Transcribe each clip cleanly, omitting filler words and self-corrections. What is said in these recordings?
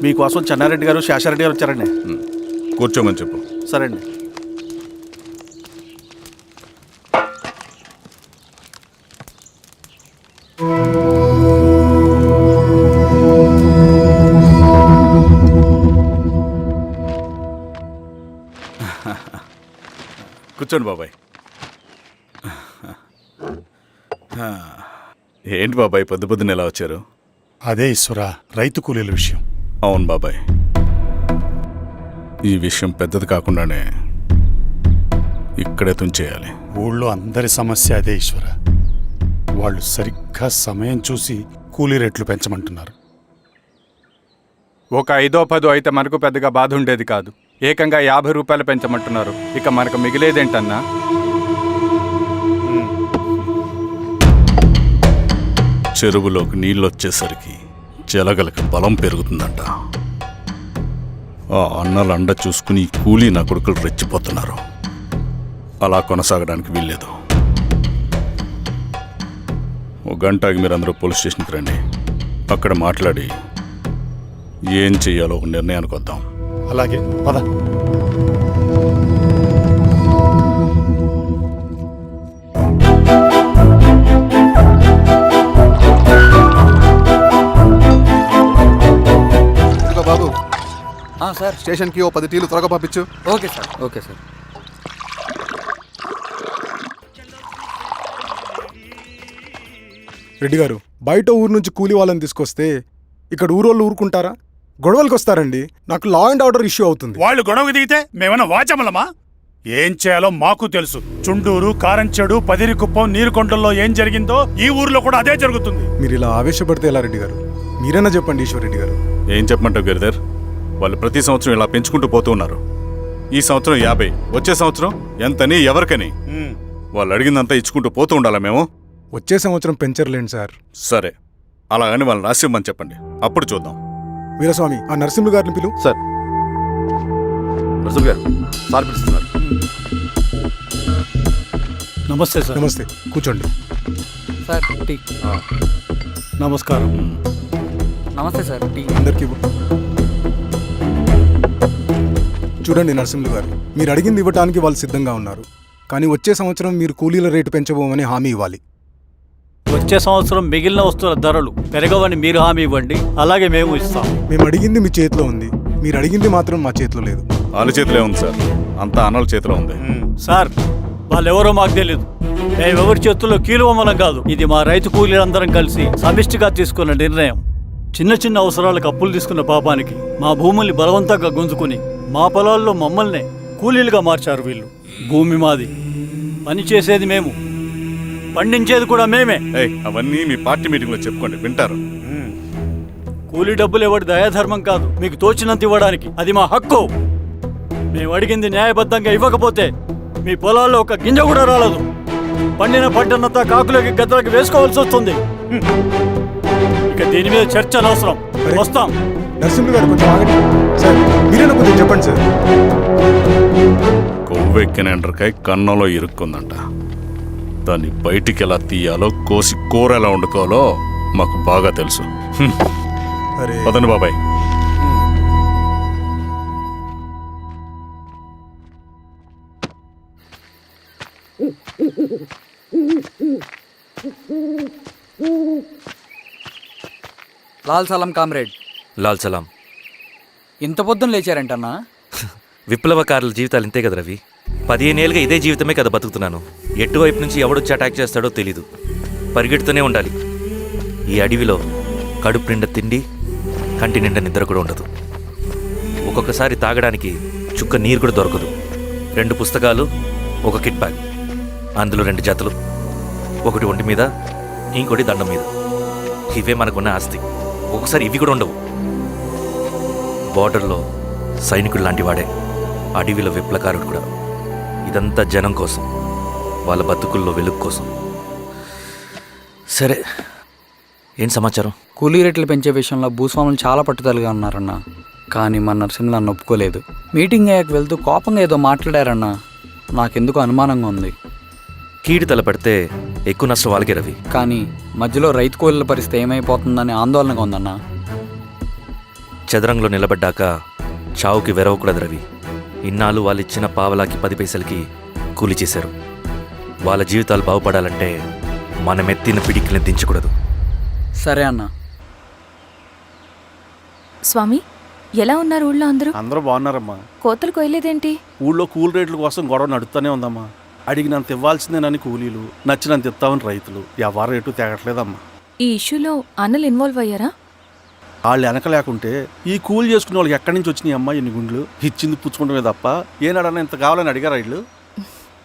మీకోసం చెన్నారెడ్డి గారు శేషారెడ్డి గారు వచ్చారండి. కూర్చోమని చెప్పు. సరే అండి. కూర్చోండి బాబాయ్. ఏంటి బాబాయ్ పొద్దు పొద్దున్న ఎలా వచ్చారు? అదే ఈశ్వరా, రైతు కూలీల విషయం. అవును బాబాయ్, ఈ విషయం పెద్దది కాకుండానే ఇక్కడే తుంచేయాలి. ఊళ్ళో అందరి సమస్య అదే ఈశ్వర. వాళ్ళు సరిగ్గా సమయం చూసి కూలీ రేట్లు పెంచమంటున్నారు. ఒక 5-10 అయితే మనకు పెద్దగా బాధ ఉండేది కాదు. ఏకంగా 50 రూపాయలు పెంచమంటున్నారు. ఇక మనకు మిగిలేదేంటన్నా? చెరువులోకి నీళ్ళు వచ్చేసరికి జలగలకి బలం పెరుగుతుందంట. ఆ అన్నల అండ చూసుకుని ఈ కూలీ నా కొడుకులు రెచ్చిపోతున్నారు. అలా కొనసాగడానికి వీల్లేదు. ఒక గంటకి మీరందరూ పోలీస్ స్టేషన్కి రండి. అక్కడ మాట్లాడి ఏం చెయ్యాలో ఒక నిర్ణయానికి వద్దాం. అలాగే పద. బాబు సార్, స్టేషన్కి ఓ 10 టీలు త్వరగా పంపించు. Okay sir. Okay sir. Reddy గారు, బయట ఊరు నుంచి కూలి వాళ్ళని తీసుకొస్తే ఇక్కడ ఊరోళ్ళు ఊరుకుంటారా? గొడవలకు వస్తారండి. నాకు లా అండ్ ఆర్డర్ ఇష్యూ అవుతుంది. వాళ్ళు గొడవకు దిగితే మేమన్నా వాచమలమా? ఏం చేయాలో మాకు తెలుసు. చుండూరు, కారంచెడు, పదిరికుప్పం, నీరుకొండల్లో ఏం జరిగిందో ఈ ఊర్లో కూడా అదే జరుగుతుంది. మీరు ఇలా ఆవేశపడితే ఎలా రెడ్డి గారు? మీరైనా చెప్పండి ఈశ్వర్ రెడ్డి గారు. ఏం చెప్పమంటావు గిరిధర్? వాళ్ళు ప్రతి సంవత్సరం ఇలా పెంచుకుంటూ పోతూ ఉన్నారు. ఈ సంవత్సరం 50, వచ్చే సంవత్సరం ఎంతని ఎవరికని వాళ్ళు అడిగిందంతా ఇచ్చుకుంటూ పోతూ ఉండాలా మేము? వచ్చే సంవత్సరం పెంచర్లేండి సార్. సరే, అలాగని వాళ్ళని రాసిమ్మని చెప్పండి, అప్పుడు చూద్దాం. వీరస్వామి, ఆ నరసింహ గారిని పిలు. సార్, నరసింహ గారు సార్ పిలుస్తున్నారు. నమస్తే సార్. నమస్తే, కూర్చోండి. Sir tea. నమస్కారం. నమస్తే సార్, టీ. అందరికీ చూడండి నరసింహులు గారు, మీరు అడిగింది ఇవ్వటానికి వాళ్ళు సిద్ధంగా ఉన్నారు. కానీ వచ్చే సంవత్సరం మీరు కూలీల రేటు పెంచబోమని హామీ ఇవ్వాలి. వచ్చే సంవత్సరం మిగిలిన వస్తువుల ధరలు పెరగవని మీరు హామీ ఇవ్వండి, అలాగే మేము ఇస్తాం. మేము అడిగింది మీ చేతిలో ఉంది, మీరు అడిగింది మాత్రం మా చేతిలో లేదు. వాళ్ళ చేతిలో ఉంది సార్, అంతా అన్నల చేతిలో ఉంది. సార్, వాళ్ళెవరో మాకు తెలియదు. మేమెవరి చేతుల్లో కీలువమనం కాదు. ఇది మా రైతు కూలీలందరం కలిసి సమిష్టిగా తీసుకున్న నిర్ణయం. చిన్న చిన్న అవసరాలకు అప్పులు తీసుకున్న పాపానికి మా భూముల్ని బలవంతంగా గుంజుకుని మా పొలాల్లో మమ్మల్నే కూలీలుగా మార్చారు వీళ్ళు. భూమి మాది, పని చేసేది మేము, పండించేది కూడా మేమే. అవన్నీ మీ పార్టీ మీటింగ్ లో చెప్పుకోండి, వింటారు. కూలీ డబ్బులు ఇవ్వడం దయాధర్మం కాదు, మీకు తోచినంత ఇవ్వడానికి అది మా హక్కు. మేము అడిగింది న్యాయబద్ధంగా ఇవ్వకపోతే మీ పొలాల్లో ఒక గింజ కూడా రాలదు. పండిన పంటనంతా కాకులకి గద్దలకి వేసుకోవాల్సి వస్తుంది. ఇక దీని మీద చర్చ అనవసరం. వస్తాం. నరసింహులు గారు కొంచెం ఆగండి సార్. మీరైనా కొంచెం చెప్పండి సార్. కొవ్వెక్కిన ఎండ్రకాయ కన్నంలో ఇరుక్కుందంట. దాన్ని బయటికి ఎలా తీయాలో, కోసి కూర ఎలా వండుకోవాలో మాకు బాగా తెలుసు. పదండి బాబాయ్. లాల్ సలాం కామ్రేడ్. లాల్ సలాం. ఇంత పొద్దున లేచారంటన్నా? విప్లవకారుల జీవితాలు ఇంతే కదా రవి. 15 ఏళ్ళుగా ఇదే జీవితమే కదా బతుకుతున్నాను. ఎటువైపు నుంచి ఎవడొచ్చి అటాక్ చేస్తాడో తెలీదు. పరిగెడుతూనే ఉండాలి. ఈ అడవిలో కడుపు నిండా తిండి, కంటి నిండా నిద్ర కూడా ఉండదు. ఒక్కొక్కసారి తాగడానికి చుక్క నీరు కూడా దొరకదు. 2 పుస్తకాలు, ఒక కిట్ బ్యాగ్, అందులో 2 జతలు, ఒకటి ఒంటి మీద, ఇంకోటి దండం మీద. ఇవే మనకున్న ఆస్తి. ఒక్కొక్కసారి ఇవి కూడా ఉండవు. బార్డర్లో సైనికుడు లాంటి వాడే, అడవిలో విప్లవకారుడు కూడా. ఇదంతా జనం కోసం, వాళ్ళ బతుకుల్లో వెలుగు కోసం. సరే, ఏం సమాచారం? కూలీ రేట్లు పెంచే విషయంలో భూస్వాములు చాలా పట్టుదలగా ఉన్నారన్నా. కానీ మన నరసింహులు నన్ను ఒప్పుకోలేదు. మీటింగ్ అయ్యాక వెళ్తూ కోపంగా ఏదో మాట్లాడారన్నా. నాకెందుకు అనుమానంగా ఉంది. కీడు తలపడితే ఎక్కువ నష్టం వాళ్ళకే రవి. కానీ మధ్యలో రైతు కూలీల పరిస్థితి ఏమైపోతుందని ఆందోళనగా ఉందన్నా. చదరంగంలో నిలబడ్డాక చావుకి వెరవకూడదు రవి. ఇన్నాళ్ళు వాళ్ళు ఇచ్చిన పావలాకి 10 పైసలకి కూలి చేశారు. వాళ్ళ జీవితాలు బాగుపడాలంటే మనం ఎత్తిన పిడికిని దించకూడదు. సరే అన్న. స్వామి, ఎలా ఉన్నారు ఊళ్ళో అందరూ? అందరూ బాగున్నారమ్మా. కోతలు కొయ్యలేదేంటి? ఊళ్ళో కూలి రేట్ల కోసం గొడవ నడుస్తూనే ఉందమ్మా. అడిగినంత ఇవ్వాల్సిందేనని కూలీలు, నచ్చినంత ఇస్తామని రైతులు. ఎవరు రేటు తేగట్లేదమ్మా. ఈ ఇష్యూలో అన్నలు ఇన్వాల్వ్ అయ్యారా? వాళ్ళు వెనక లేకుంటే ఈ కూలి చేసుకునే వాళ్ళకి ఎక్కడి నుంచి వచ్చినాయి అమ్మా ఎన్ని గుండ్లు? ఇచ్చింది పుచ్చుకుంటమే తప్ప ఏనాడన్నా ఇంత కావాలని అడిగారా వీళ్ళు?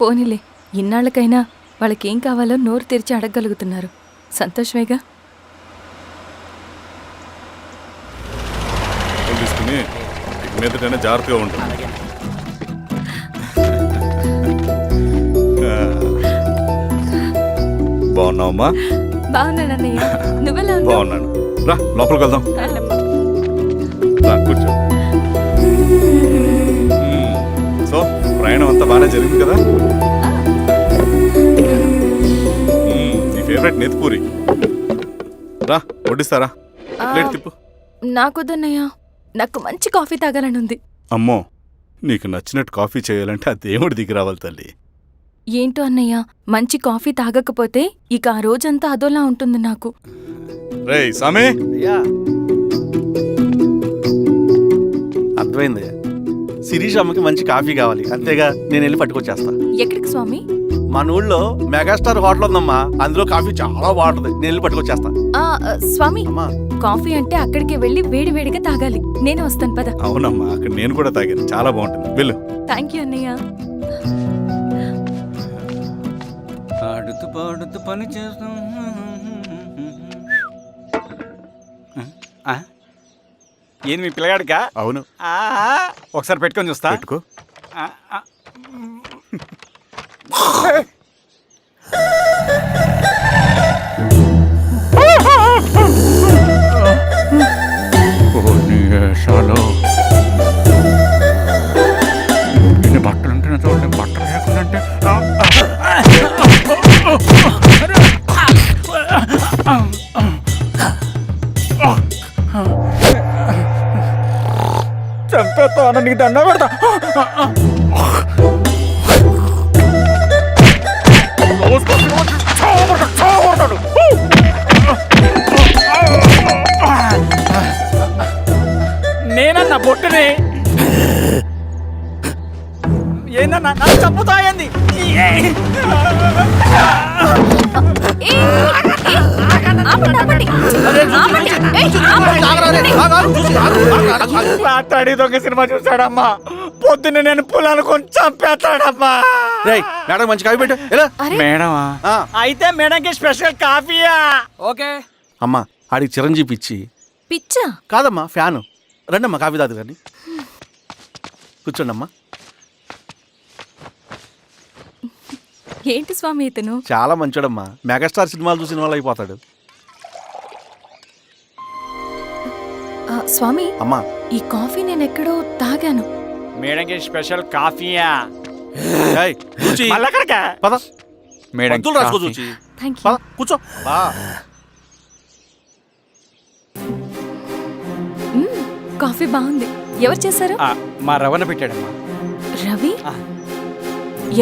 పోనీలే, ఇన్నాళ్ళకైనా వాళ్ళకేం కావాలో నోరు తెరిచి అడగగలుగుతున్నారు. సంతోషమేగా. తీసుకుని మీదటైనా జాగ్రత్తగా ఉంటుంది. బాగున్నావమ్మా? బాగున్నానన్నయ్య, నువ్వెలా ఉన్నావు? బాగున్నాను. రా లోపలికి వెళ్దాం. రా కూర్చో. సో ప్రయాణం అంతా బాగానే జరిగింది కదా? నీ ఫేవరెట్ నెత్తిపూరి. రా వడ్డిస్తారా? ప్లేట్ తిప్పు. నాకొద్దన్నయ్య, నాకు మంచి కాఫీ తాగాలని ఉంది. అమ్మో, నీకు నచ్చినట్టు కాఫీ చేయాలంటే ఆ దేవుడి దిగి రావాలి తల్లి. ఏంటో అన్నయ్య, మంచి కాఫీ తాగకపోతే ఇక ఆ రోజంతా అదోలా ఉంటుంది నాకు. రేయ్ సామే, అయ్యా అర్థమైంది. శిరీష్ అమ్మకి మంచి కాఫీ కావాలి, అంతేగా నేను వెళ్ళి పట్టుకొచ్చేస్తా. ఎక్కడికి స్వామి? మన ఊళ్ళో మెగాస్టార్ హోటల్ ఉందమ్మా, అందులో కాఫీ చాలా బాగుంటుంది. నేను వెళ్ళి పట్టుకొచ్చేస్తా. స్వామి, అమ్మా కాఫీ అంటే అక్కడికి వెళ్ళి వేడివేడిగా తాగాలి. నేను వస్తాను పద. అవునమ్మా, అక్కడ నేను కూడా తాగాను, చాలా బాగుంటుంది. వెళ్ళు. థ్యాంక్ యూ అన్నయ్య. ఆడుతూ పాడుతూ పని చేస్తాం. ఏంది మీ పిల్లగాడికా? అవును, ఒకసారి పెట్టుకొని చూస్తా. పెట్టుకో. బట్టలు ఉంటే చూడండి, బట్టలు లేకుండా చంపేస్తా. నీకు దండ పెడతా. నేనన్నా బొట్టుని ఏందన్నా నాకు చంపుతా ఏంది? రాత్రి దొంగ సినిమా చూసాడమ్మా, పొద్దున్న నేను పొలాలు కొంచెం చంపేస్తాడమ్మా. మేడం మంచి కాఫీ పెట్టు. ఎలా మేడమా? అయితే మేడంకి స్పెషల్ కాఫీయా? ఓకే. అమ్మా ఆడికి చిరంజీవి ఇచ్చి. పిచ్చా? కాదమ్మా, ఫ్యాను. రండమ్మా కాఫీ తాదు కానీ. కూర్చోండి అమ్మా. ఏంటి స్వామి ఇతను? చాలా మంచోడమ్మా, మెగాస్టార్ సినిమాలు చూసిన వాళ్ళు అయిపోతాడు. స్వామి, అమ్మా ఈ కాఫీ నేను ఎక్కడో తాగాను. మేడంకి స్పెషల్ కాఫీయా? ఏయ్, చూచి. మళ్ళక్కడికా? పద మేడం మందులు రాసుకో చూచి. Thank you. పద కూర్చో. కాఫీ బాగుంది. ఎవరు చేశారు? మా రవణ పెట్టాడమ్మా. రవి?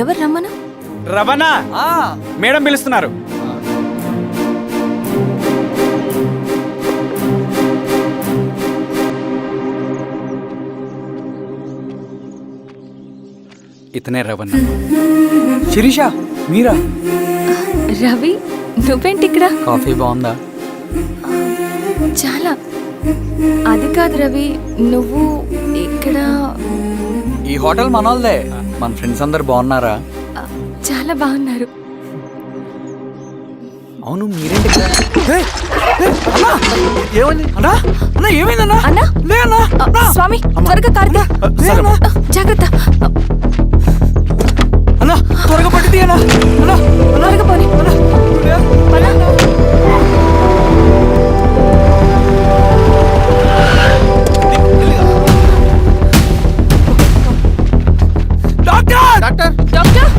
ఎవరు రమ్మను? రవణ మేడం పిలుస్తున్నారు. ఇతనే రవణ. శిరీష, మీరా? రవి, నువ్వేంటి ఇక్కడ? కాఫీ బాగుందా? చాలా. అది కాదు రవి, నువ్వు ఇక్కడ. ఈ హోటల్ మనోల్దే. మన ఫ్రెండ్స్ అందరు బాగున్నారా? చాలా బాగున్నారు. అవును, మీరేంటి ఇక్కడ? ఏమైంది అన్నా, అన్నా ఏమైందన్నా? అన్నా, లే అన్నా. స్వామి త్వరగా కారుతా. జాగ్రత్త. అన్నా త్వరగా పట్టి తీయనా. అన్నా త్వరగా పోనీ. Doctor doctor,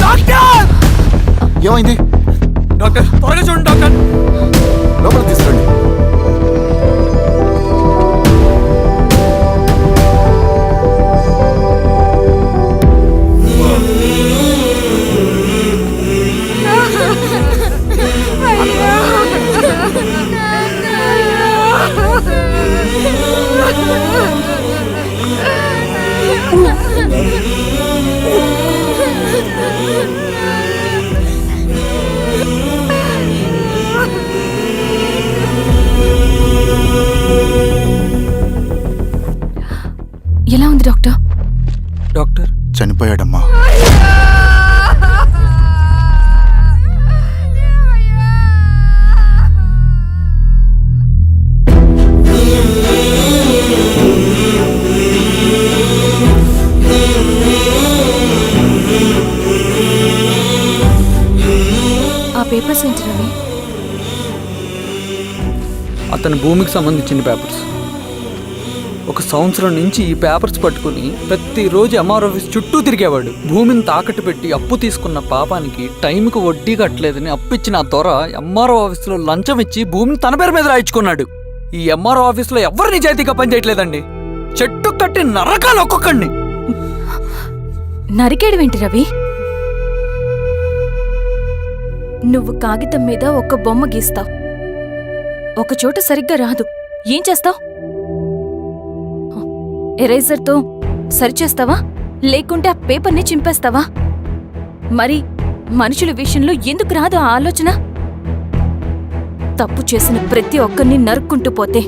doctor! ఏమైంది? డాక్టర్ త్వరగా చూడండి డాక్టర్. లోపల తీసుకురండి. ఎలా ఉంది డాక్టర్? డాక్టర్ చనిపోయాడమ్మా. ఆ పేపర్స్ ఏంటి రవి? అతని భూమికి సంబంధించిన పేపర్స్. ఒక సంవత్సరం నుంచి ఈ పేపర్స్ పట్టుకుని ప్రతిరోజు ఎంఆర్ ఆఫీస్ చుట్టూ తిరిగేవాడు. భూమిని తాకట్టు పెట్టి అప్పు తీసుకున్న పాపానికి టైంకి వడ్డీ కట్టలేదని అప్పిచ్చిన ఆ దొర ఎంఆర్ఓ ఆఫీస్లో లంచం ఇచ్చి భూమిని తన పేరు మీద రాయించుకున్నాడు. ఈ ఎంఆర్ఓ ఆఫీస్లో ఎవరు నిజాయితీగా పనిచేయట్లేదండి. చెట్టు కట్టి నరకాలు ఒక్కొక్కడిని. నరికేయడమేంటి రవి? నువ్వు కాగితం మీద ఒక బొమ్మ గీస్తావు, ఒక చోట సరిగ్గా రాదు, ఏం చేస్తావు? ఎరేజర్తో సరిచేస్తావా, లేకుంటే ఆ పేపర్ని చింపేస్తావా? మరి మనుషుల విషయంలో ఎందుకు రాదు ఆ ఆలోచన? తప్పు చేసిన ప్రతి ఒక్కరిని నరుక్కుంటూ పోతే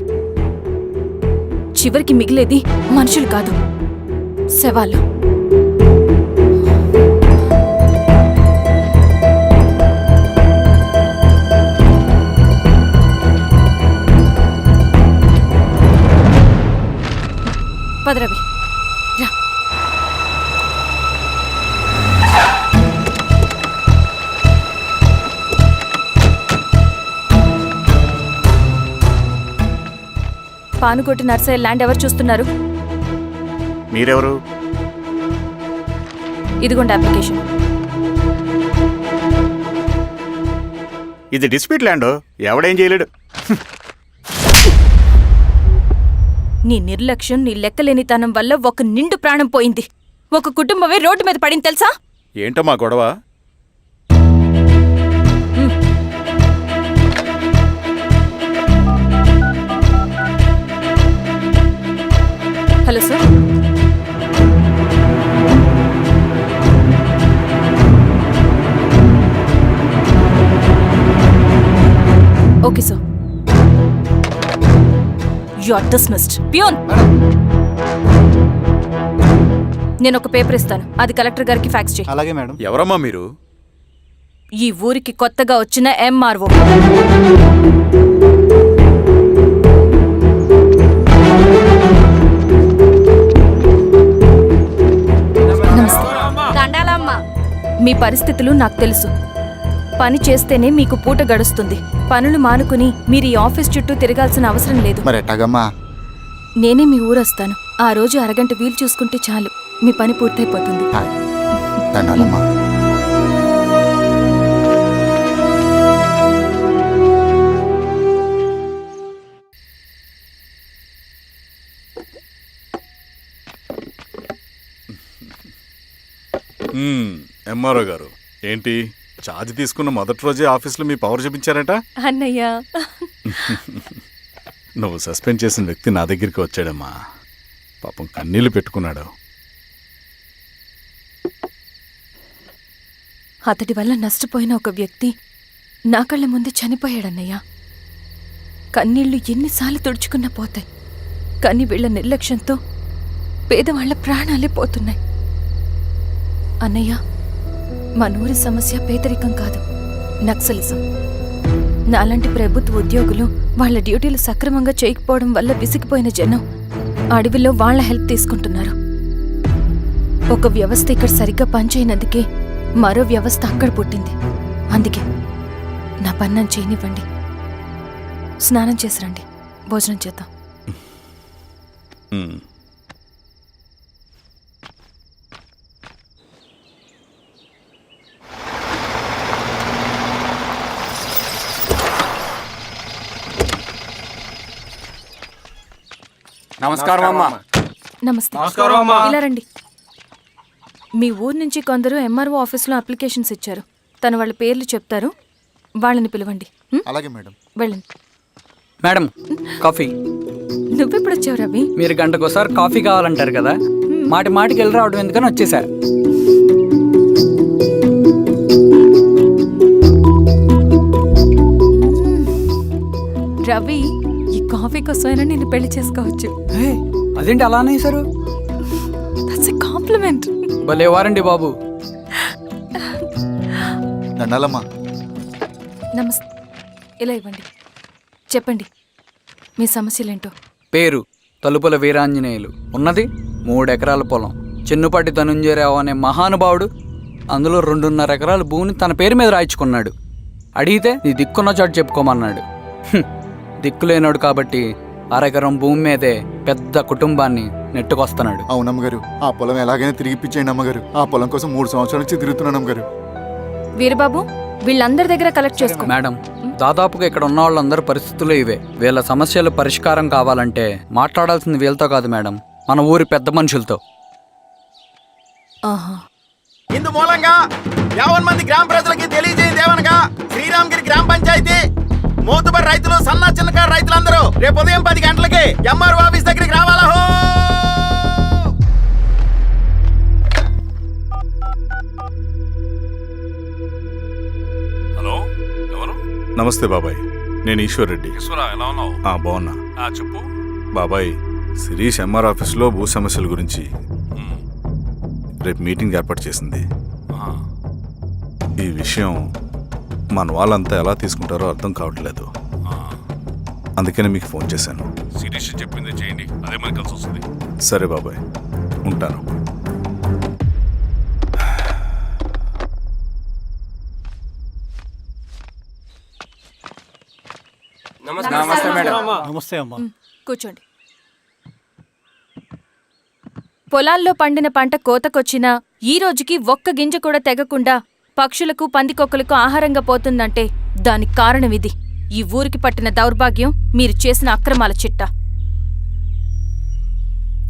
చివరికి మిగిలేది మనుషులు కాదు, శవాలు. పదరవి రా. పానుకోటి నర్సయ్య ల్యాండ్ ఎవరు చూస్తున్నారు? మీరెవరు? ఇదిగోండి అప్లికేషన్. ఇది డిస్ప్యూట్ ల్యాండ్, ఎవడేం చేయలేడు. నీ నిర్లక్ష్యం, నీ లెక్కలేనితనం వల్ల ఒక నిండు ప్రాణం పోయింది. ఒక కుటుంబమే రోడ్డు మీద పడింది తెలుసా? ఏంటమ్మా గొడవ? Hello sir. Okay sir. You are dismissed. Peon, నేను ఒక పేపర్ ఇస్తాను, అది కలెక్టర్ గారికి ఫ్యాక్స్ చేయి. అలాగే మేడం. ఎవరమ్మా మీరు? ఈ ఊరికి కొత్తగా వచ్చిన ఎంఆర్ఓ. మీ పరిస్థితులు నాకు తెలుసు. పని చేస్తేనే మీకు పూట గడుస్తుంది. పనులు మానుకుని మీరు ఈ ఆఫీస్ చుట్టూ తిరగాల్సిన అవసరం లేదు. మరి ఎట్టాగమ్మా? నేనే మీ ఊరొస్తాను. ఆ రోజు అరగంట వీలు చూసుకుంటే చాలు, మీ పని పూర్తయిపోతుంది. దండాలమ్మా. ఎంఆర్ఓ గారు ఏంటి ఛార్జ్ తీసుకున్న మొదటి రోజే ఆఫీస్లో మీ పవర్ చూపించారట? అన్నయ్య, నువ్వు సస్పెండ్ చేసిన వ్యక్తి నా దగ్గరికి వచ్చాడమ్మా. పాపం కన్నీళ్లు పెట్టుకున్నాడు. అతడి వల్ల నష్టపోయిన ఒక వ్యక్తి నా కళ్ళ ముందు చనిపోయాడన్నయ్య. కన్నీళ్లు ఎన్నిసార్లు తుడుచుకున్నా పోతాయి, కానీ వీళ్ల నిర్లక్ష్యంతో పేదవాళ్ల ప్రాణాలే పోతున్నాయి. అన్నయ్య, మనూరి సమస్య పేదరికం కాదు, నక్సలిజం. నాలాంటి ప్రభుత్వ ఉద్యోగులు వాళ్ళ డ్యూటీలు సక్రమంగా చేయకపోవడం వల్ల విసిగిపోయిన జనం అడవిలో వాళ్ల హెల్ప్ తీసుకుంటున్నారు. ఒక వ్యవస్థ ఇక్కడ సరిగ్గా పనిచేయనందుకే మరో వ్యవస్థ అక్కడ పుట్టింది. అందుకే నా పన్నం చేయనివ్వండి. స్నానం చేసి రండి, భోజనం చేద్దాం. నమస్కారం అమ్మా. నమస్తే. ఇలా రండి. మీ ఊరు నుంచి కొందరు ఎంఆర్ఓ ఆఫీస్లో అప్లికేషన్స్ ఇచ్చారు. తను వాళ్ళ పేర్లు చెప్తారు, వాళ్ళని పిలవండి. అలాగే మేడం. వెళ్ళండి. Madam, coffee. నువ్వెప్పుడు వచ్చావు రవి? మీరు గంటకోసారి కాఫీ కావాలంటారు కదా, మాటి మాటికి వెళ్ళి రావడం ఎందుకని వచ్చేసా. రవి, ఈ కాఫీ కోసమైనా నేను పెళ్లి చేసుకోవచ్చు. అదేంటి అలా అనేసారు? That's a compliment. భలేవారండి బాబు. దండాలమ్మా. నమస్తే. ఇలా ఇవ్వండి. చెప్పండి మీ సమస్యలేంటో. పేరు తలుపుల వీరాంజనేయులు, ఉన్నది 3 ఎకరాల పొలం. చిన్నుపాటి ధనుంజయరావు అనే మహానుభావుడు అందులో 2.5 ఎకరాల భూమిని తన పేరు మీద రాయించుకున్నాడు. అడిగితే నీ దిక్కున్న చోటు చెప్పుకోమన్నాడు. దిక్కులేనాడు కాబట్టి 1/2 ఎకరం భూమి మీదే పెద్ద కుటుంబాన్ని నెట్టుకొస్తున్నాడు. అవునమ్మగారు, ఆ పొలం ఎలాగైనా తిరిగి ఇప్పించేయండి అమ్మగారు. ఆ పొలం కోసం 3 సంవత్సరాల నుంచి తిరుగుతున్నాను అమ్మగారు. వీరబాబు, వీళ్ళందరి దగ్గర కలెక్ట్ చేసుకో. మేడం, దాదాపుగా ఇక్కడ ఉన్న వాళ్ళందరి పరిస్థితులు ఇవే. వీళ్ళ సమస్యలు పరిష్కారం కావాలంటే మాట్లాడాల్సింది వీళ్ళతో కాదు మేడం, మన ఊరి పెద్ద మనుషులతో. ఆహా. ఇందు మూలంగా 50 మంది గ్రామ ప్రజలకి తెలియజేయండి ఏమనగా, శ్రీరామగిరి గ్రామ పంచాయతీ మోతుబరి రైతులు, సన్న చిన్నకారు రైతులందరూ రేపు ఉదయం 10 గంటలకి ఎంఆర్ఓ ఆఫీస్ దగ్గరికి రావాలా. హలో, ఎవరు? నమస్తే బాబాయ్, నేను ఈశ్వర్ రెడ్డి. ఎలా ఉన్నావు? బాగున్నా. చెప్పు బాబాయ్. శిరీష్ ఎంఆర్ ఆఫీస్లో భూ సమస్యల గురించి రేపు మీటింగ్ ఏర్పాటు చేసింది. ఈ విషయం మన వాళ్ళంతా ఎలా తీసుకుంటారో అర్థం కావట్లేదు. అందుకనే మీకు ఫోన్ చేశాను. శిరీష్ చెప్పింది చేయండి, అదే మనకి కలిసి వస్తుంది. సరే బాబాయ్, ఉంటాను. నమస్తే మేడం. నమస్తే అమ్మా. కూర్చోండి. పొలాల్లో పండిన పంట కోతకొచ్చినా ఈ రోజుకి ఒక్క గింజ కూడా తెగకుండా పక్షులకు, పందికొక్కలకు ఆహారంగా పోతుందంటే దానికి కారణం ఇది. ఈ ఊరికి పట్టిన దౌర్భాగ్యం మీరు చేసిన అక్రమాల చిట్టా.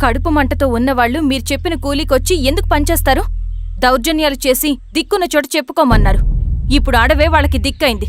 కడుపు మంటతో ఉన్నవాళ్లు మీరు చెప్పిన కూలీకొచ్చి ఎందుకు పనిచేస్తారు? దౌర్జన్యాలు చేసి దిక్కున్న చోట చెప్పుకోమన్నారు. ఇప్పుడు అడవే వాళ్ళకి దిక్కైంది.